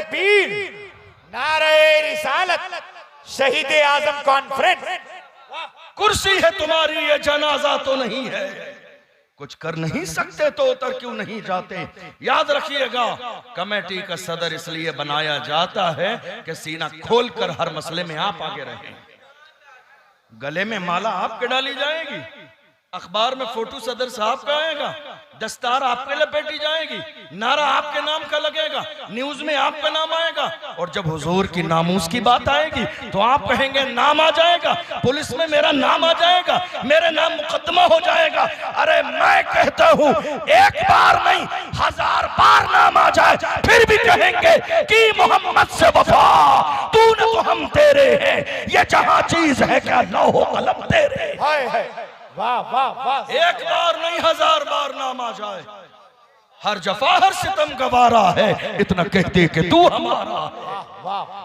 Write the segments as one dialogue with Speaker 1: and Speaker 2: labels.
Speaker 1: तकबीर, नारे रिसालत, शहीद आजम कॉन्फ्रेंस।
Speaker 2: कुर्सी है तुम्हारी, ये जनाजा तो नहीं है। कुछ कर नहीं सकते तो उतर क्यों नहीं जाते। याद रखिएगा, कमेटी का सदर इसलिए बनाया जाता है कि सीना खोलकर हर मसले में आप आगे रहें। गले में माला आपके डाली जाएगी, अखबार में फोटो सदर साहब का आएगा, दस्तार आपके लपेटी जाएगी, नारा आपके नाम का लगेगा, न्यूज में आपका नाम आएगा, और जब हुजूर की नामूस की बात आएगी तो आप कहेंगे नाम आ जाएगा, पुलिस में मेरा नाम आ जाएगा, मेरे नाम मुकदमा हो जाएगा। अरे मैं कहता हूँ एक बार नहीं 1000 बार नाम आ जाए फिर भी कहेंगे कि मोहम्मद से वफा, तूने तो हम तेरे हैं, ये जहां चीज है क्या लौह कलम तेरे।
Speaker 1: वाह वाह वाह,
Speaker 2: एक बार नहीं 1000 बार नाम आ जाए, हर जफा हर सितम गवारा है, इतना कहते कि तू हमारा।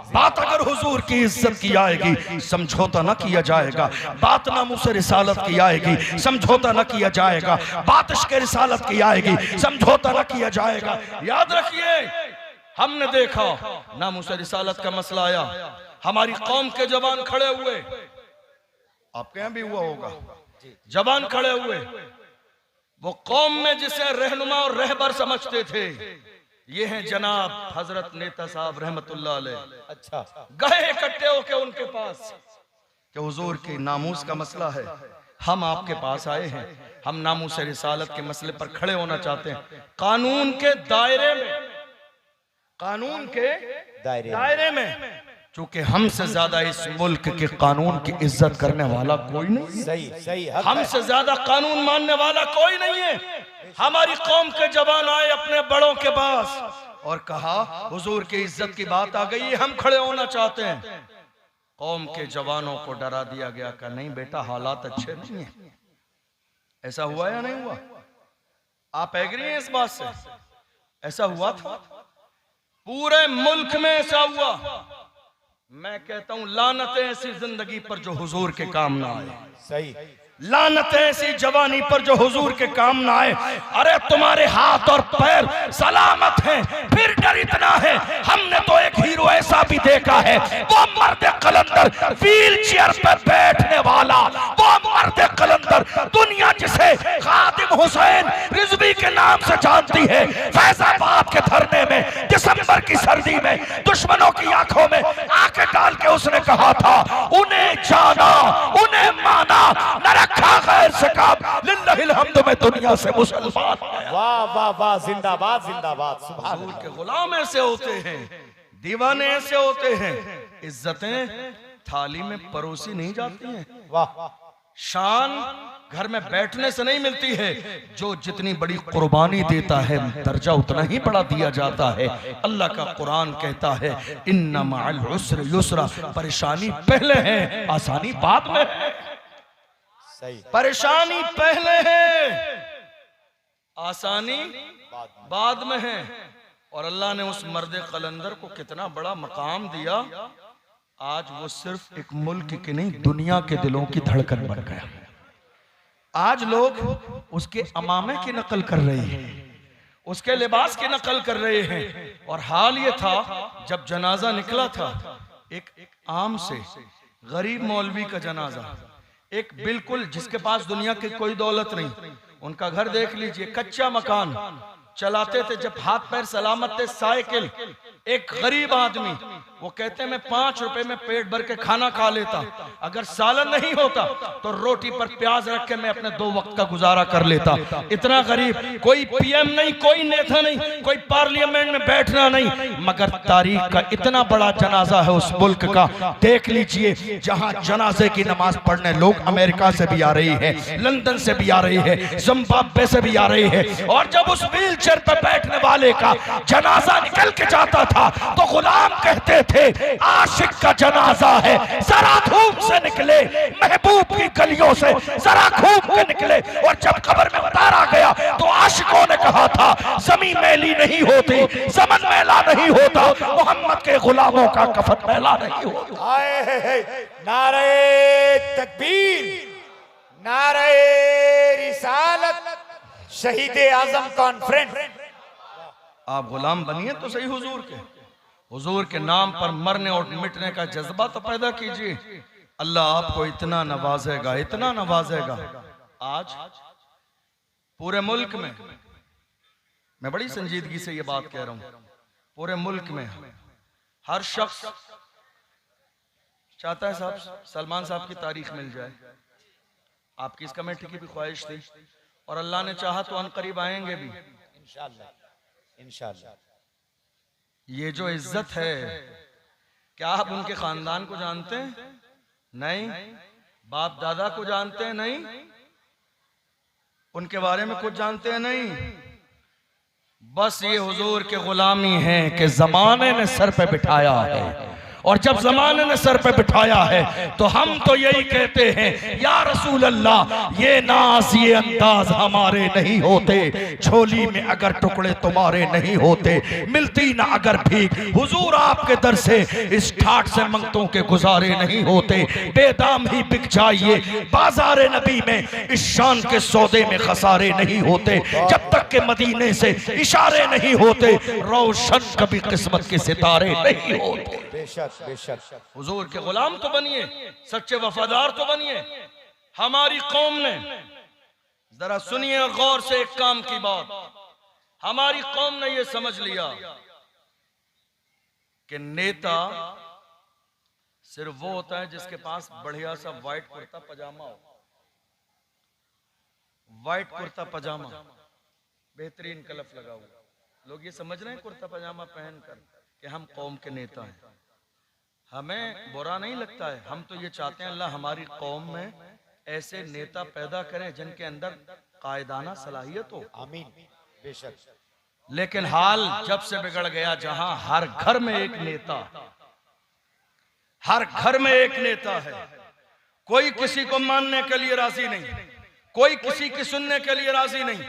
Speaker 2: बात अगर हुजूर की इज्जत की आएगी समझौता न किया जाएगा, बात नामूस रिसालत की आएगी समझौता न किया जाएगा, बात इश्क़ रिसालत की आएगी समझौता न किया जाएगा। याद रखिए, हमने देखा नामूस रिसालत का मसला आया, हमारी कौम के जवान खड़े हुए, आपके यहां भी हुआ होगा, जवान खड़े हुए, वो कौम में जिसे रहनुमा और रहबर समझते थे, ये हैं जनाब हजरत नेता साहब रहमतुल्लाह अलैह।
Speaker 1: अच्छा,
Speaker 2: गए इकट्ठे होके उनके पास कि हुजूर की नामूस का मसला है, हम आपके पास आए हैं, हम नामूस रिसालत के मसले पर खड़े होना चाहते हैं, कानून के दायरे में, कानून के दायरे में, क्योंकि हमसे ज्यादा इस मुल्क के कानून की इज्जत करने वाला कोई नहीं,
Speaker 1: सही सही,
Speaker 2: हमसे ज्यादा कानून मानने वाला कोई नहीं है। हमारी कौम के जवान आए अपने बड़ों के पास और कहा हुजूर की इज्जत की बात आ गई है, हम खड़े होना चाहते हैं। कौम के जवानों को डरा दिया गया कि नहीं बेटा हालात अच्छे नहीं है। ऐसा हुआ या नहीं हुआ? आप एग्री हैं इस बात से? ऐसा हुआ था, पूरे मुल्क में ऐसा हुआ। मैं कहता हूं लानतें ऐसी जिंदगी पर जो हुजूर के काम ना आए,
Speaker 1: सही,
Speaker 2: लानतें ऐसी जवानी पर जो हुजूर के काम ना आए। अरे तुम्हारे हाथ और पैर सलामत हैं फिर डर इतना है। हमने तो एक हीरो ऐसा भी देखा है, वो मर्द कलंदर व्हील चेयर पर बैठने वाला, वो मर्द कलंदर दुनिया जिसे खादिम हुसैन रिजवी के नाम से जानती है, फैजाबाद के धरने में दिसंबर की सर्दी में दुश्मनों की आंखों में आंखें डाल के उसने कहा था, उन्हें जाना उन्हें माना, न रखा गैर से काम, लिल्लाहिल हम्द में दुनिया से मुसलमान।
Speaker 1: वाह वाह वाह, जिंदाबाद जिंदाबाद, सुभान
Speaker 2: हुजूर के गुलाम ऐसे होते हैं, दीवाने ऐसे होते हैं, इज्जतें थाली में परोसी नहीं जाती हैं।
Speaker 1: वाह,
Speaker 2: शान घर में बैठने से नहीं मिलती है, जो जितनी बड़ी कुर्बानी देता है दर्जा उतना ही बड़ा दिया जाता है। अल्लाह का कुरान कहता है इन्ना मअल उस्र युस्रा, परेशानी पहले है आसानी बाद में है।
Speaker 1: सही,
Speaker 2: परेशानी पहले है आसानी बाद में है। और अल्लाह ने उस मर्द कलंदर को कितना बड़ा मकाम दिया, आज वो सिर्फ एक मुल्क की नहीं दुनिया के दिलों की धड़कन बन गया। आज लोग उसके अमामे की नकल कर रहे हैं, उसके लिबास की नकल कर रहे हैं। और हाल ये था जब जनाजा निकला था, एक आम से गरीब मौलवी का जनाजा, एक बिल्कुल जिसके पास दुनिया की कोई दौलत नहीं, उनका घर देख लीजिए, कच्चा मकान, चलाते थे जब हाथ पैर सलामत थे साइकिल। एक गरीब आदमी, वो कहते हैं मैं 5 रुपए में पेट भर के खाना खा लेता, अगर सालन नहीं होता तो रोटी पर प्याज रख के मैं अपने 2 वक्त का गुजारा कर लेता। इतना गरीब, कोई पीएम नहीं, कोई नेता नहीं, कोई पार्लियामेंट में बैठना नहीं, मगर तारीख का इतना बड़ा जनाजा है उस मुल्क का। देख लीजिए जहां जनाजे की नमाज पढ़ने लोग अमेरिका से भी आ रही है, लंदन से भी आ रही है, जिम्बाब्वे से भी आ रही है। और जब उस व्हील चेयर पर बैठने वाले का जनाजा निकल के जाता था तो गुलाम कहते थे आशिक का जनाजा है, जरा धूम से निकले, महबूब की गलियों से जरा घूम के निकले। और जब कब्र में उतारा गया तो आशिकों ने कहा था जमीन मैली नहीं होती, ज़मन मैला नहीं होता, मोहम्मद के गुलामों का कफन मैला नहीं होता।
Speaker 1: नारे तकबीर, नारे रिसालत, शहीद आजम कॉन्फ्रेंस।
Speaker 2: आप गुलाम बनिए तो सही हुजूर के, हुजूर के नाम पर मरने और मिटने का जज्बा तो पैदा कीजिए। अल्लाह आपको इतना नवाजेगा, इतना नवाजेगा। आज पूरे मुल्क में, मैं बड़ी संजीदगी से ये बात कह रहा हूं, पूरे मुल्क में हर शख्स चाहता है साहब सलमान साहब की तारीख मिल जाए। आपकी इस कमेटी की भी ख्वाहिश थी और अल्लाह ने चाहा तो अनकरीब आएंगे भी
Speaker 1: इंशाअल्लाह इंशाअल्लाह।
Speaker 2: ये जो इज्जत है, क्या आप उनके खानदान को जानते हैं? नहीं। बाप दादा को जानते हैं? नहीं। उनके बारे में कुछ जानते हैं? नहीं। बस ये हुजूर के गुलामी है कि जमाने ने सर पे बिठाया है, और जब जमाने ने सर पे बिठाया है तो हम तो यही कहते हैं, या रसूल अल्लाह, ये नाज ये अंदाज हमारे नहीं होते, झोली में अगर टुकड़े तुम्हारे नहीं होते, मिलती ना अगर भीख हुजूर आपके दर से, इस ठाठ से मंगतों के गुजारे नहीं होते, बेदाम ही बिक जाइए बाजारे नबी में, इस शान के सौदे में खसारे नहीं होते, जब तक के मदीने से इशारे नहीं होते, रोशन कभी किस्मत के सितारे नहीं होते।
Speaker 1: बेशक बेशक।
Speaker 2: हुजूर के गुलाम तो बनिए, सच्चे वफादार तो बनिए। हमारी कौम ने, जरा सुनिए गौर से एक काम की बात, हमारी कौम ने यह समझ लिया कि नेता सिर्फ वो होता है जिसके पास बढ़िया सा व्हाइट कुर्ता पजामा हो। व्हाइट कुर्ता पजामा, बेहतरीन कलफ लगा हुआ, लोग ये समझ रहे हैं कुर्ता पजामा पहनकर कि हम कौम के नेता हैं। हमें बुरा नहीं लगता है, हम तो ये चाहते हैं अल्लाह हमारी कौम में ऐसे नेता पैदा करें जिनके अंदर कायदाना सलाहियत हो।
Speaker 1: आमीन। बेशक।
Speaker 2: लेकिन हाल जब से बिगड़ गया, जहां हर घर में एक नेता, हर घर में एक नेता है, कोई किसी को मानने के लिए राजी नहीं, कोई किसी की सुनने के लिए राजी नहीं,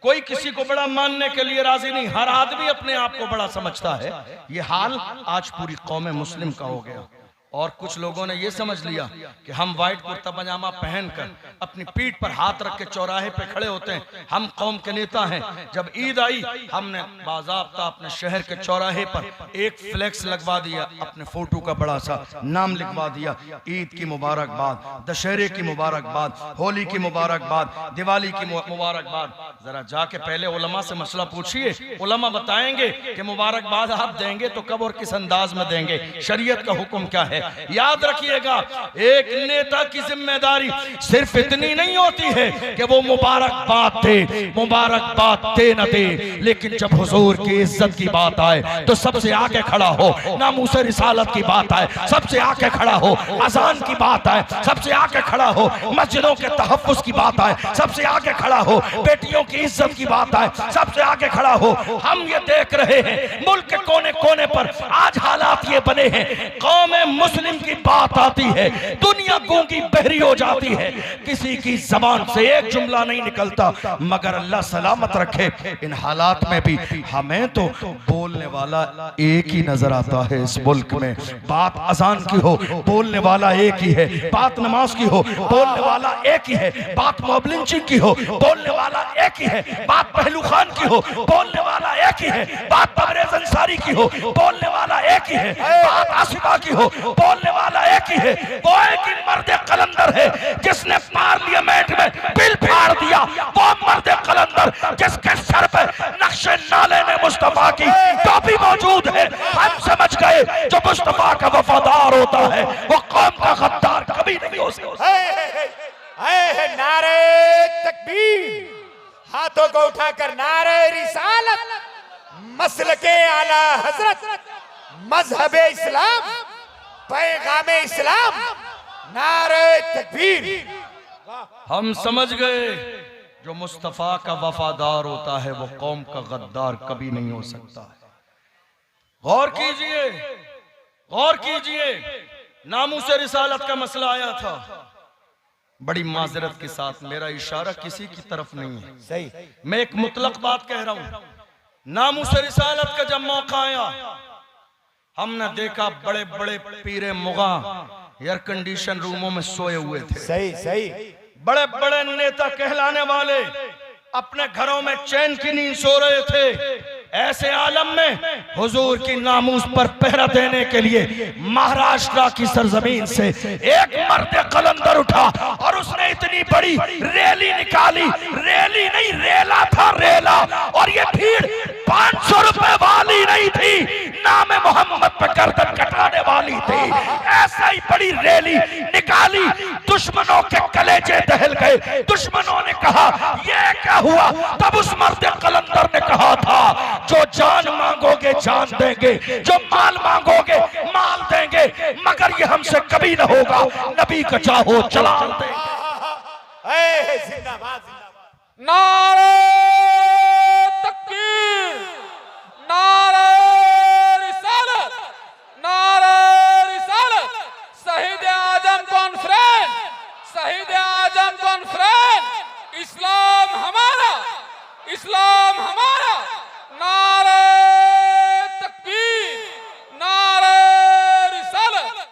Speaker 2: कोई किसी को बड़ा मानने के लिए राजी नहीं, हर आदमी अपने आप को बड़ा समझता है। ये हाल आज पूरी कौम मुस्लिम का हो गया। और कुछ लोगों ने ये समझ लिया कि हम व्हाइट कुर्ता पजामा पहनकर अपनी पीठ पर हाथ रख के चौराहे पे खड़े होते हैं, हम कौम के नेता हैं। जब ईद आई, हमने बाज़ाब्ता अपने शहर के चौराहे पर एक फ्लेक्स लगवा दिया, अपने फोटो का बड़ा सा नाम लिखवा दिया, ईद की मुबारकबाद, दशहरे की मुबारकबाद, होली की मुबारकबाद, दिवाली की मुबारकबाद। जरा जाके पहले उलमा से मसला पूछिए, उलमा बताएंगे कि मुबारकबाद आप देंगे तो कब और किस अंदाज में देंगे, शरीयत का हुक्म क्या है। याद रखिएगा, एक नेता की जिम्मेदारी सिर्फ इतनी नहीं होती है कि वो मुबारकबाद दे, मुबारकबाद दे न दे, लेकिन जब हुजूर की इज्जत की बात आए तो सबसे आगे खड़ा हो, नामूस रिसालत की बात आए सबसे आगे खड़ा हो, अजान की बात आए सबसे आगे खड़ा हो, मस्जिदों के तहफ्फुज़ की बात आए सबसे आगे खड़ा हो, बेटियों की इज्जत की बात आए सबसे आगे खड़ा हो। हम ये देख रहे हैं मुल्क के कोने कोने पर आज हालात ये बने हैं, कौम मुस्लिम की बात आती है, दुनिया गूंगी बहरी हो जाती है, किसी की जबान से एक जुमला नहीं निकलता। मगर अल्लाह सलामत रखे, इन हालात में भी हमें तो बोलने वाला एक ही नजर आता है इस मुल्क में। बात अजान की हो, बोलने वाला एक ही है, बात नमाज की हो, बोलने वाला एक ही है, बात मोबलिंचिंग की हो, बोलने वाला एक ही है, बात पहलू खान की हो, बोलने वाला एक ही है, बात तबरेज़ अंसारी की हो, बोलने वाला एक ही है, बात आसिफा की हो, बोलने वाला एक ही है। वो एक ही मर्द कलंदर है जिसने पार्लियामेंट में बिल फाड़ दिया, वो मर्द कलंदर जिसके सर पे नक्शे नाले में मुस्तफा की टोपी मौजूद है। हम समझ गए जो मुस्तफा का वफादार होता है वो कौम का गद्दार कभी नहीं हो सकता।
Speaker 1: नारे तकबीर, हाथों को उठाकर नारे रिसालत, मसलके आला हजरत, मजहबे इस्लाम, पैगामे इस्लाम, नारे तकबीर।
Speaker 2: हम समझ गए जो मुस्तफा का वफादार होता है वो कौम का गद्दार कभी नहीं हो सकता। गौर कीजिए, गौर कीजिए, नामूस रिसालत का मसला आया था। बड़ी माजरत के साथ, मेरा इशारा किसी की तरफ नहीं है,
Speaker 1: सही,
Speaker 2: मैं एक मुतलक बात कह रहा हूं। नामूस रिसालत का जब मौका आया, हमने देखा बड़े बड़े पीरे मुगा एयर कंडीशन रूमों में सोए हुए थे।
Speaker 1: सही सही।
Speaker 2: बड़े बड़े नेता कहलाने वाले अपने घरों में चैन की नींद सो रहे थे। ऐसे आलम में हुजूर की नामूस पर पहरा देने के लिए महाराष्ट्र की सरजमीन से एक मर्द कलंदर उठा और उसने इतनी बड़ी रैली निकाली। रैली नहीं, रेला था, रेला। और ये भीड़ 500 रुपए वाली नहीं थी, नाम मोहम्मद पे गर्दन कटाने वाली थी। ऐसा ही बड़ी रैली निकाली, दुश्मनों के कलेजे दहल गए। दुश्मनों ने कहा ये क्या हुआ? तब उस मर्द कलंदर ने कहा था, जो जान मांगोगे जान देंगे, जो माल मांगोगे माल देंगे, मगर ये हमसे कभी न होगा, नबी का चाहो चला देंगे।
Speaker 1: जिंदाबाद जिंदाबाद।
Speaker 3: नारे